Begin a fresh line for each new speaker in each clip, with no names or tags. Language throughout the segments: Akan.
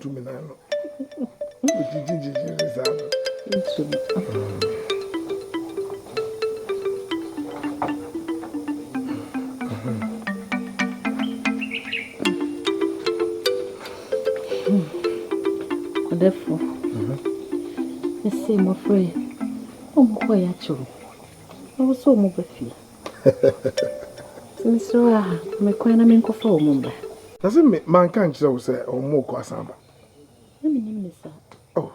to me now.
Therefore, the same afraid. Oh, boy, actually, I was so moving. Mr. McQueen, I'm for Mumba.
Doesn't make mankind so say or more Quasamba.
Let me name this.
Oh,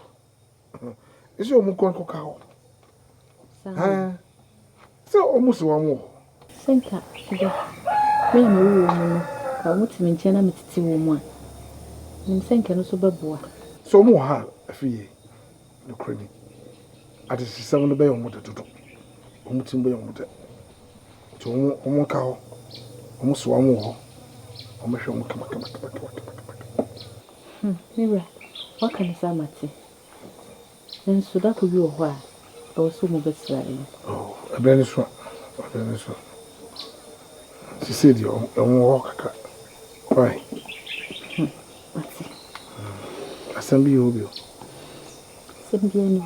it's your Mukonko cow. So almost one more.
Thank you. Me and my woman, I want to maintain a mitty woman. And thank you, so bad.
So more hard, a fee. No credit. At the 7 bay on water to do. Almost in bay on water. To one cow, almost one more. Almost come.
Mira, what can I say, Matty? Then so that could be a while. I was so best.
Oh, a benefit. She said, you won't walk. Why?
Matty.
Assembly you.
Send me any.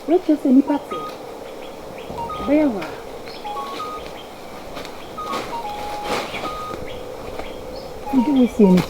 Let's any party. Bewa. Do we see any?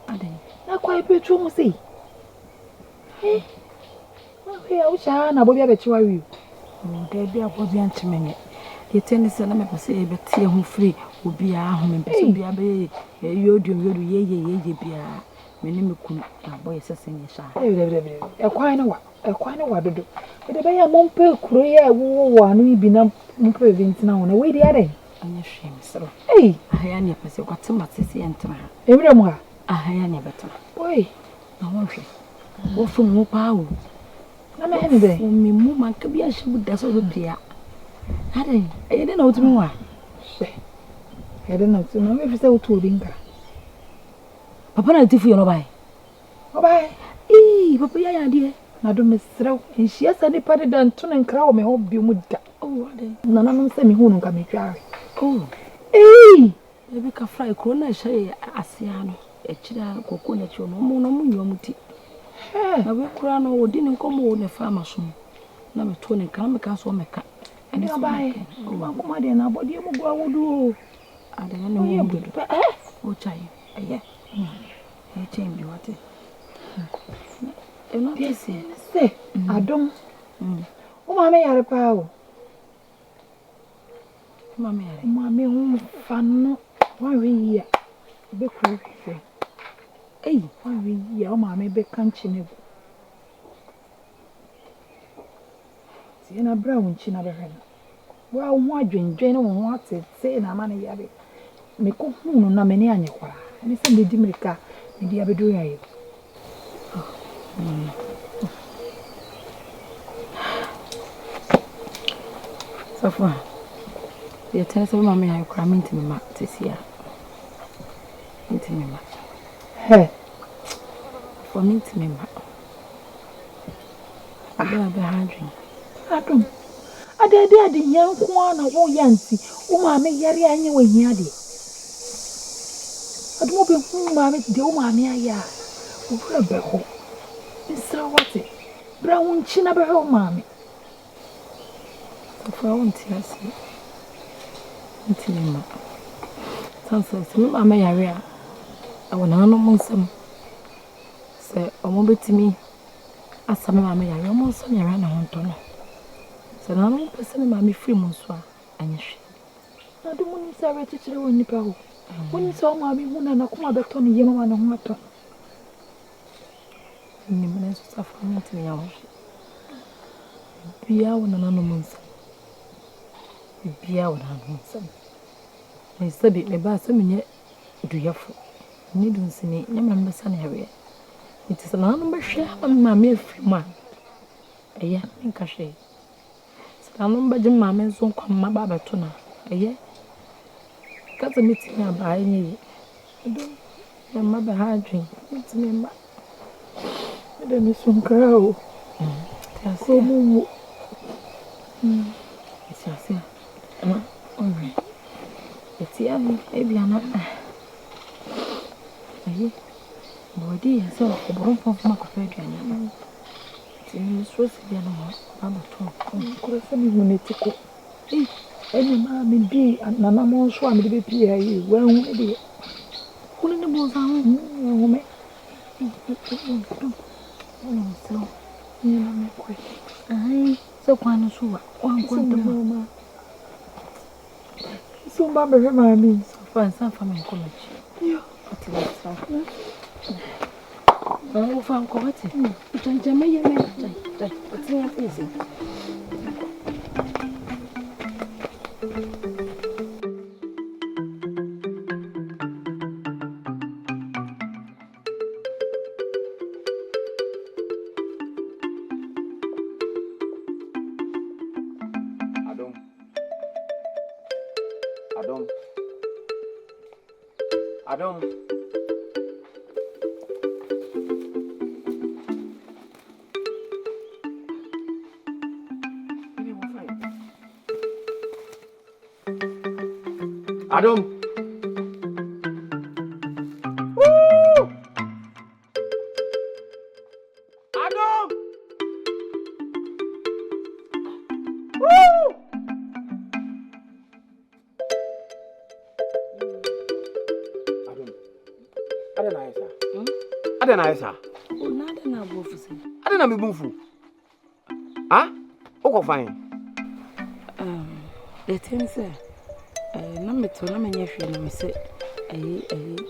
Aden. Na kwa ipetu mu sei. Okay, I wish I na bobi abechiwa wi. There be a body and chimney. The tennis and I'm say, but see him free will be a home and be a bay. You do ye be a minimum boy assessing your
a quite what to do. But the bay a monpe cruya one we be no province now on a way the other.
I'm ashamed, sir.
Hey,
I am your person got some massy and to her.
Every more.
I am better.
Boy,
no one. What from more power?
I'm any day.
Me, Mumma could be a shoe that's all the pier. Aden, I didn't know to me why.
I don't know to know if it's out to Dinka.
Papa na Dufie no bai.
Obai.
Papa ya de.
Na do mesrew. Enhia sa nipa de danto ne nkra wo me ho bi mu da.
Oh, Aden.
Na nanom se me hu no nka me tware.
Oh. Ebe ka fry corona hye asia no. Echira kokko na chi no mo no munyo muti. Na we kura no odi ne nkomo ne fa maso. Na me to ne kan me ka so me ka.
Ene obai. Ma kuma de na bodi mu gwa wodu.
Aden na mo bu. O chai. Aye. Change what? Eno tisi.
Se adom. O ma me yare pa o.
Mama yare.
Ma me hu fa no. Wa wi ya. Be kru hwe. Wa wi ya o ma me be kan chine. Ti na bra won chi na be hwe. Wa ho adwendwen no ho atete na ma ne yare. Me ko hu no na me ne anye kwara. Ene se me di mirika. Ndi abedo ya ye.
Safa. Ya tell some mama ya kra minti me ma tesia. Minti me ma.
He.
For minti me ma. Be handling.
Adom. Ade yanko na wo yanti. O ma me yare anye wo hia de. Adom be hu ma me de o ma me aya. O fra be ho. Isra wate. Bra won chi na be ho ma me.
For won't yes. Minti me ma. Sansa me mama yare a. Awona no monsam. Se omo betimi asame mama yare omo nsam yare na honto no. Se na no pese me mama free mo so a anyehwe.
Adom ni sa re chichire won nipa ho. Woni so ma me hu na kuma beto ne yema ma na ho ato.
Ni me so safa minti me ya ho. Bia wona na no monsam. Bia wona no monsam. Me sabi me ba so menye duyafo. Ni dun sini nyamra mbesa na hwe. It is an animal share, mamma, if you man. A year, in cachet. Stanum Jim Mamma, so come my baba tuna. A year. Got a meeting by me. Your mother had drink. It's me. Then it's some crow. So move. It's your sin. All right. It's here, maybe I'm not. Body so Bodom from my companion. It's supposed to be no Baba talk.
Could have me when it took. Any mammy be and Nana Mon swam to be PA. Well, maybe. Who in the balls are home? So, you know, quick.
Aye, so one so one
Mama. So, Mamma, remind me.
so far, some from college.
Yeah.
Oh, from Covetti. Jammy, it's not easy.
Adam. Adam. Woo! Adam. Woo! Aden ayesa.
O nada na bofusi.
Aden na mebunfu. Ah? Oko fine.
The thing say na meto na menye hwe na me se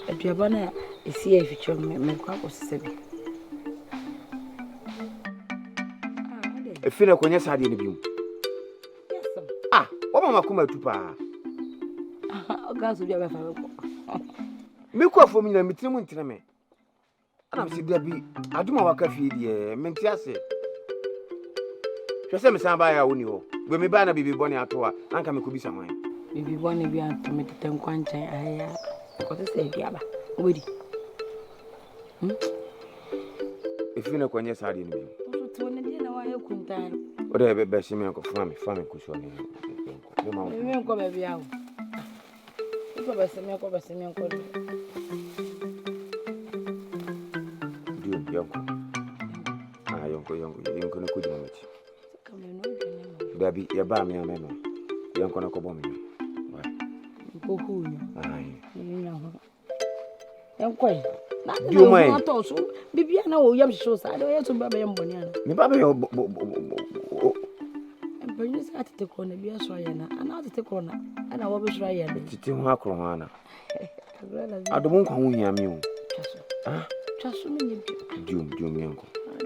aduaba na esi aficho me kwa kosese bi.
Efina konye sade ne bium.
Yes.
Ah, wo mama kuma tupa.
Gaso bia ba fa ko.
Me ko afo mi na mitirimu ntire me. Ana mse dia bi aduma waka fie die menti ase. Hwese me san ba ya woni ho. Gbe me ba na bibi bone ato a anka me ko bisa man.
Bibi bone bi anto me tete nkwanchan aya. Ko se se biaba. Obedi.
If you know when you're sad in me.
So when you know I couldn't time.
Whatever best you make of family cushion.
You won't go baby out. You go best me, go best me, uncle.
Do young. Ah, young, couldn't manage. Baby, your bammy, a man. Young gonna go bomb me.
Go who?
Aye.
Young quay.
Do you mind?
Baby, I know you shows. I don't have to baby and bonnier.
Me baby,
And when you start to take on a beer swayana, and I'll take on, and I always try and
it's too hard, Romana. I don't want to win you.
Just me,
June, uncle.
That's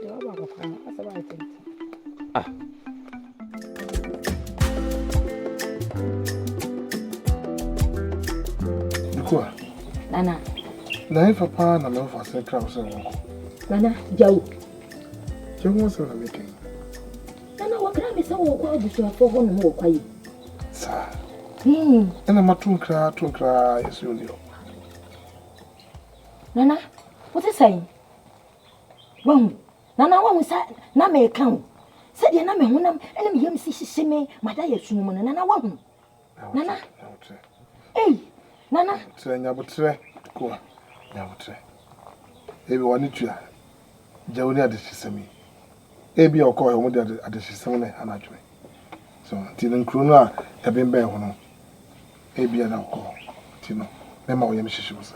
the right thing. Nana.
Na papa na me for say crowd say won.
Nana, Joe.
Joe wants to make it.
Nana, what can I say wo kwa busu afo ho no wo kwa yi.
Sa. Ena matunkra yesu ni.
Nana, what is saying? Wrong. Nana, wa sa na me kan. Said ye na me honam, ena me yam si me, mada yesu mu no nana wa hu. Nana. Hey, Nana.
Trenya botre ko. Ya botre. Ebi wani tua. Jawuni adesisemi. Ebi okọ ho mo de adesisemi na anadwe. So, ti nkru no a ebembe ho no. Ebi na okọ. Ti no. Me ma oyem hihye sa.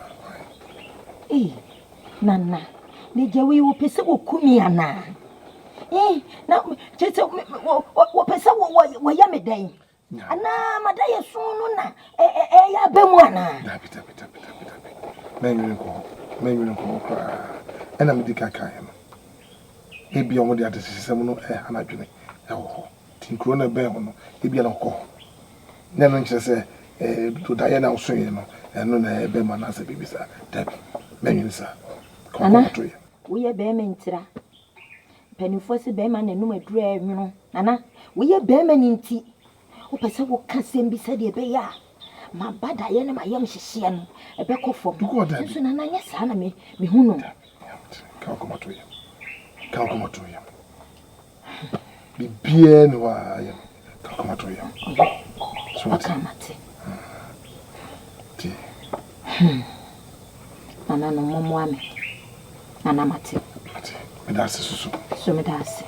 Nana. Ne jawi wo pese wo kumi ana. Na chese wo pese wo ya medan. Ana madaya sunu na ya bemu ana.
Pita. Menyu ko kra. Ena medika kan no. Ebi omo de adesisem no anadwene ho. Tinkro na ben ho no. Ebi na okọ. Na no nche se to daye na osonye no. Eno na ebe ma na se bibisa. Dabi. Menyu sa.
Ana. Wo ye be me ntira. Penifo se be ma na num aduru anwuno. Ana. Wo ye be ma ni nti. Wo pese wo ka sembi se de be ya. Ma bada ye na ma yam hyehye no. Ebe kofo. Nso na na nya sa na me hu no.
Ka komato ye. Bibie no wa ye. Ka komato ye. So what? Ti.
Ana no momo ame. Ana mate.
Me da susu.
So me da ase.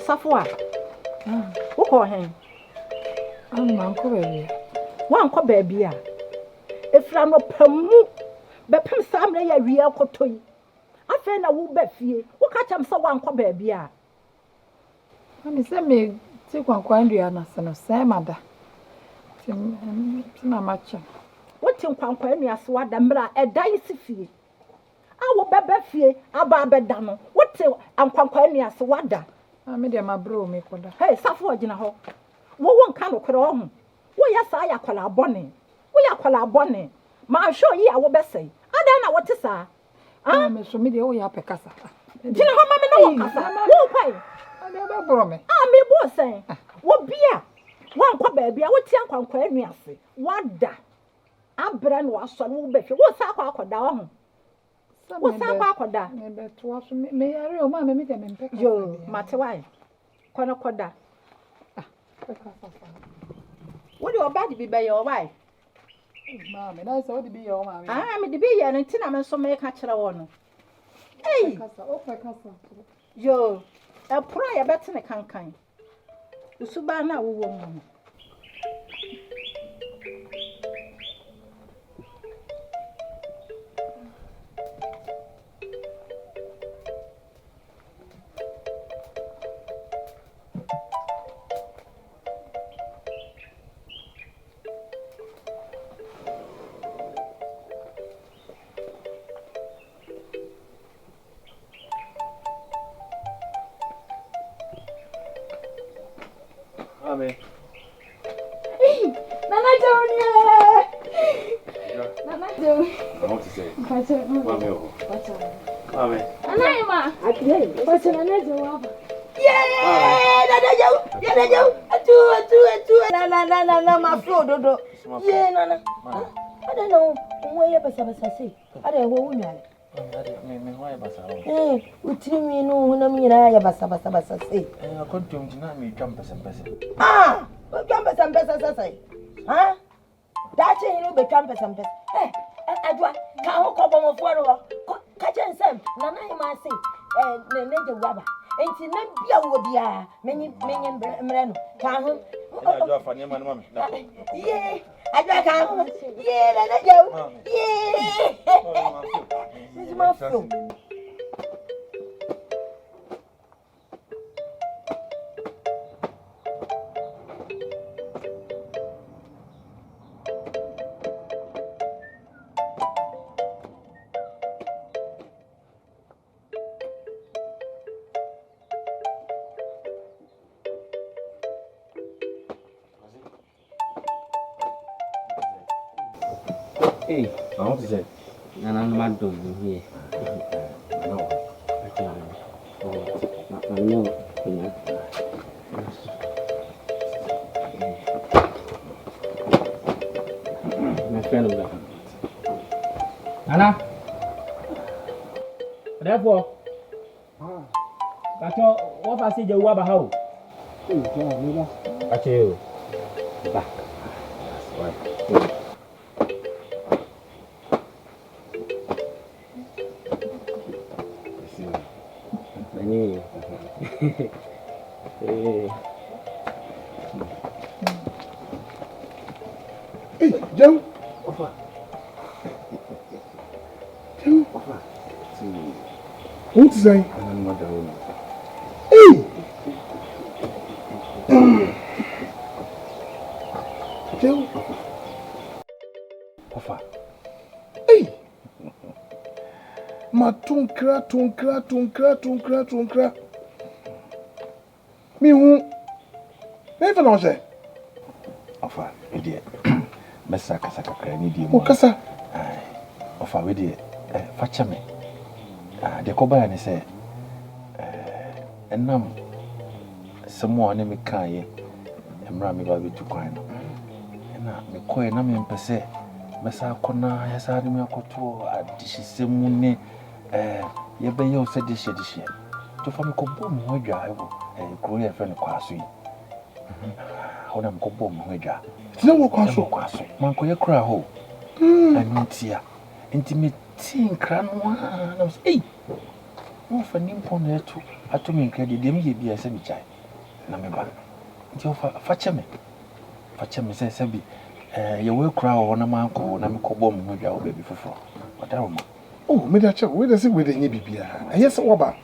Safwa. Wo ko hen?
Man ko baby.
Wan ko baby a. Efra no pamu. Be pem samre ya wi akotoyi. Afa na wo ba fie. Wo ka cham se wan ko baby a.
Ami se me ti kwankwan dua na se no se mada. Ti na macha.
Wo ti kwankwan nua se wada mra edan si fie. A wo baba fie aba abeda no. Wo ti kwankwan nua se wada.
Me de ma bro me koda.
Hey, Safo gina ho. Wo won ka no kro ho. Wo ya sa ya kwala abone. Wo ya kwala abone. Ma show yi a wo besai. Adan na wo ti sa.
Me so me de wo ya pekasa.
Gina ho ma me no wo kasa. Wo kwai.
Ade ba bro me.
Me bo sen. Wo bia. Wan kwa ba bia wo ti ankwankwa anu ase. Wada. Abra no aso no wo be hwe. Wo sa akwa akoda ho. Wo sa akwa akoda.
Me be to aso me yare o ma me de me pekasa.
Yo, matewai. Kono koda. What do bad be by your wife?
Mammy, that's all the be your mammy.
Me the be here and tin am so make catch one. Hey, yo, a prayer better than a can. Suban na wo woman.
Amen.
Nana Jonia. Nana Jonia.
I want to say,
Pacha.
Mammy.
Pacha.
Amen.
Anaima. Atiye. Pacha Nana Jonia. Yeah, Nana Jo. Nana Jo. Atu. Na ma flow dodo. Yeah, Nana. I don't know. Where you basa say. I don't know who you are.
Me why basa?
Utimi no hunamira ya basa say.
I can't do me jump as a person.
Ah, jump as a person say. Huh? That's it, you be jump as a person. Eh, Adwa, can you come on for catch and Sam? Nana, you might say, Neja Waba. Ain't you not be a wobia? Many men, can you? Yeah, I can't. Yeah, let it go. Yeah, this is my food.
Hey, I want to say,
and I'm not doing here.
no.
I know. My friend, Anna. Therefore, that's what I see you about how. That's you. Back. That's right.
Hey, Joe. Joe. What is that? Hey. Joe. Hey. Ma tunkra. Me who? Never know say.
Ofa, idiot. Mesa kasa kakra ni di
O
mo.
kasa.
Ofa we di facha me. De ko ba ni say enam semo ne me kan emra me ba betu kwan no. Na me koe na me mpese mesa akona ya sa de me akoto adishisemu ne ye be ye o se dishe. To fa me ko bo mo adwa ewo kuro ye fe ne kwaso yi. Ona me ko bo mo adwa.
Tina wo kwaso.
Man ko ye kra ho. Antia. Intimate nkra no na me say mo fa nimpo na etu atomi nkra de dem ye bia se bi chai na me ba. Nti o fa me say bi ye we kra ho na man ko na me ko bo mo adwa o ba bi foforo. Odawo mo.
Oh, me da che, we da se we da nye bibia. Yes, wo ba.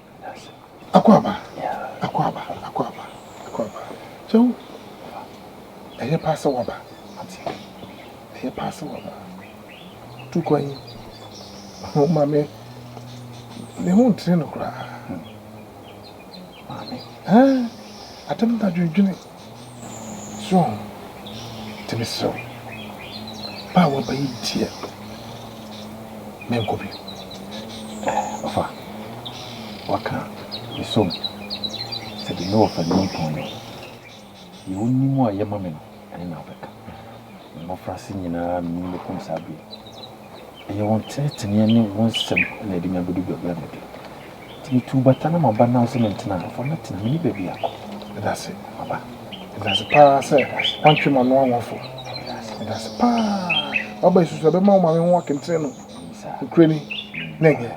Akwaba. So, eye pass wo ba. Eye pass wo ba. Tu kwani. Oh, mame. Ne hu ntre no kra.
Mame.
Atam ta dwedwene. So, temi so. Pa wo ba yi tie. Men ko bi.
Ofa. Waka. Isom. Se bi no fa ni pon. Ye wonni mo aye mame no. Ene na beka. Mo frase nyina mi ko sabi. Ye won tetene ne won sem na di me bodu bia me de. Ti tu batana ma ba na so mentina. Fo na tina mi baby akọ.
That's it. Baba. That's pa say. Kwantwe ma no anwofo. That's pa. Baba isusu be ma o ma me ho akentre no. Ukraine. Nege.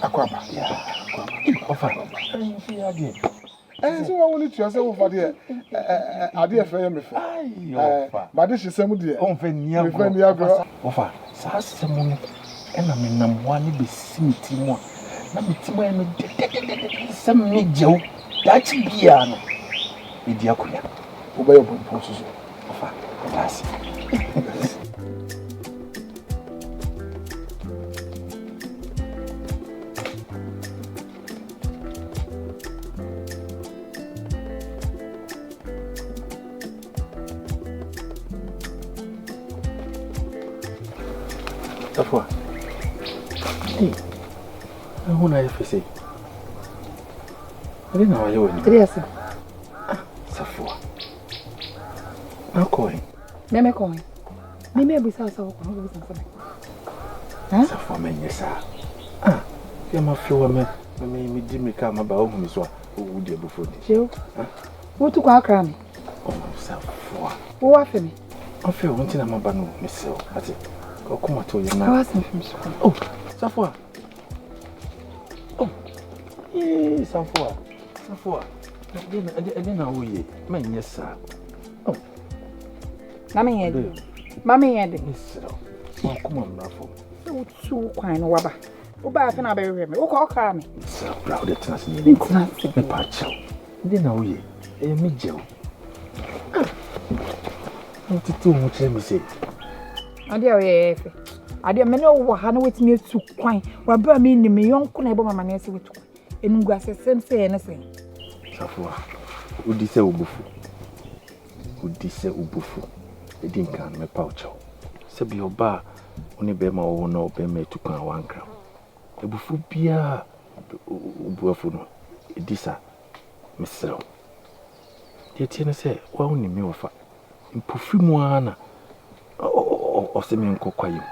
Akwaba.
Ofa.
So I want to say over there. Ade fe me fe. But this is some there.
On fe nia go. Ofa. Sa semu no. E na me nam wa ne be simiti mo. Na me timo e no sem me jew. Da chi bia no. E dia koya.
Oba yo bon so.
Ofa. That's Safwa. Hey. Who na you say? I didn't know you were.
Yes.
Safwa. Now calling.
Meme calling. Meme be sa
Safwa me yes you ma feel me di me ka ma ba ohun so o wu de before ni.
Joe. Wo tu kwa akra me.
Oh Safwa.
Wo wa fe me.
I feel one thing I'm about no myself. Ati. Ko kuma to you
I
now.
was from school.
Oh, Safwa. Oh. Safwa. Safwa. Again now we man yes sir. Oh.
Mama yede. Mama yede.
Yes sir. Wa kuma mra fo.
Wo tu kwan no waba. Wo ba fe na be hwe me. Wo ko kra me.
Sir, proud of trans ni.
Trans.
Me pa chao. Again now we me jew. What to much let me say.
Ade o ye fe. Ade me no wo ha na wetimi etu kwan. Wa bra me ni me yonko na ebo mama na ese wetu. Enungu asesem se ne se.
Safwa. Udise ubufu. Udise ubufu. Edi nkan me pa chao. Se bi oba oni be ma wo na obe ma etu kwan wankra. Ebufu bia ubuafu no. Edisa mesero. Tie ne se wa oni me wofa. Mpufi mu ana o se me nkokwa yim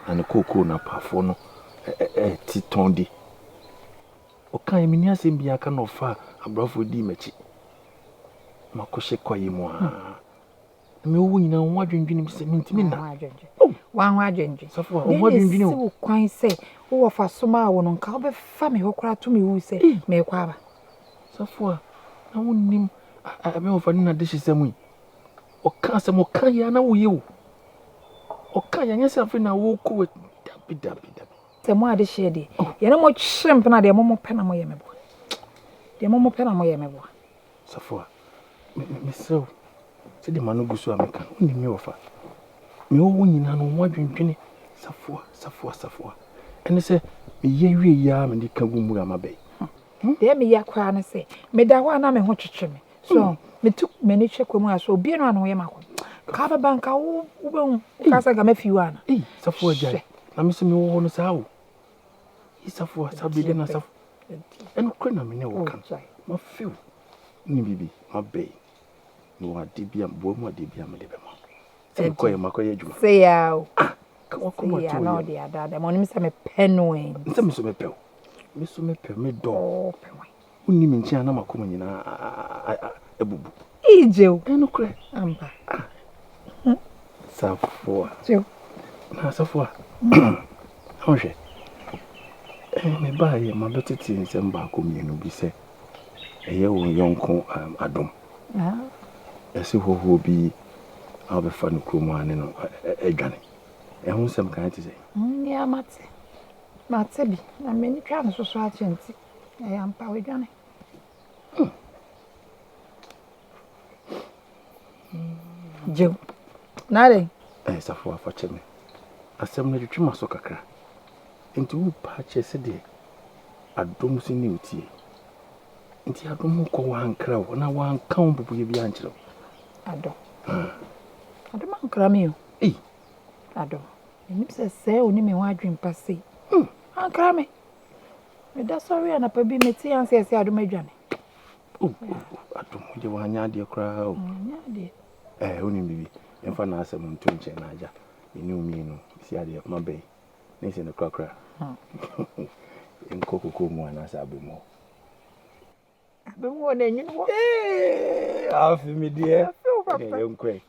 na ne koko na pafo no ti tondi o kan mi ni asem bia ka no fa abrafo di machi makoshe kwa yim a me wo nyina wo adwendwene se mentimi na
wa ho adwendwe
Safwa wo adwendwene
o kwan se wo fa soma wo no nka be fa me hokora to me wu se me kwa ba
Safwa na wonnim me wo fa ni na de hysem yi Oka se mo kan ya na wo yewu. Oka ya nyese afi na wo ko dabi.
Se mo ade hye de. Ye na mo kyerem na de mo pe na mo ye mebo. De mo pe na mo ye mebo.
Safwa. Me so. Se de manu gusu ameka. Oni me ofa. Me wo nyina no wo adwendwene. Safwa. Ene se me ye wie ya me de ka gumu amabe.
De me ya kwa na se. Me da ho na me ho twetwe me. So me took many check with me so be no an yema ko ka ba banka wo be ka sa ga mafi wa na
Safwa jai na me se me wo no sa wo Safwa sabi de na Safwa en ko na me ne wo kan ma feel ni bibi ma be no ade bia bo mu ade bia me de be ma se ko ye makoye adwuma
se ya o
ka wo ko ma to
no de ada de mo ni se me penwen
se me so me pe me do unni me nchi ana makoma nyina ebubu
ijeu
eno kre
amba
Safwa
jeu
na Safwa onje me ba ye ma betiti nsem ba ko mienu bi se eye wo yonko adom ese hoho bi abefa no kromu ane no edwane hu nsem kan ti se
ni amate mate bi na me ni twa no so achenti ya mpa wedwane jeu nare
Safwa fa cheme asem na twetwe so kakra enti wo pa che se de adom si ni otie enti adom ko wankra wo na wanka wo bubu ye bi ankyerɛ
adom ankra me o adom ni se oni me ho adwen pase ankra me da sorry na pa bi meti anse ese adom adwane
adom je wa nya de kra o
nya de
oni bibi emfa na asem nto nche na aja ni umi no si ade mabe ni se no kra nkoko mu ana sa abemo
na nyi wo
afi mi die ye nkwe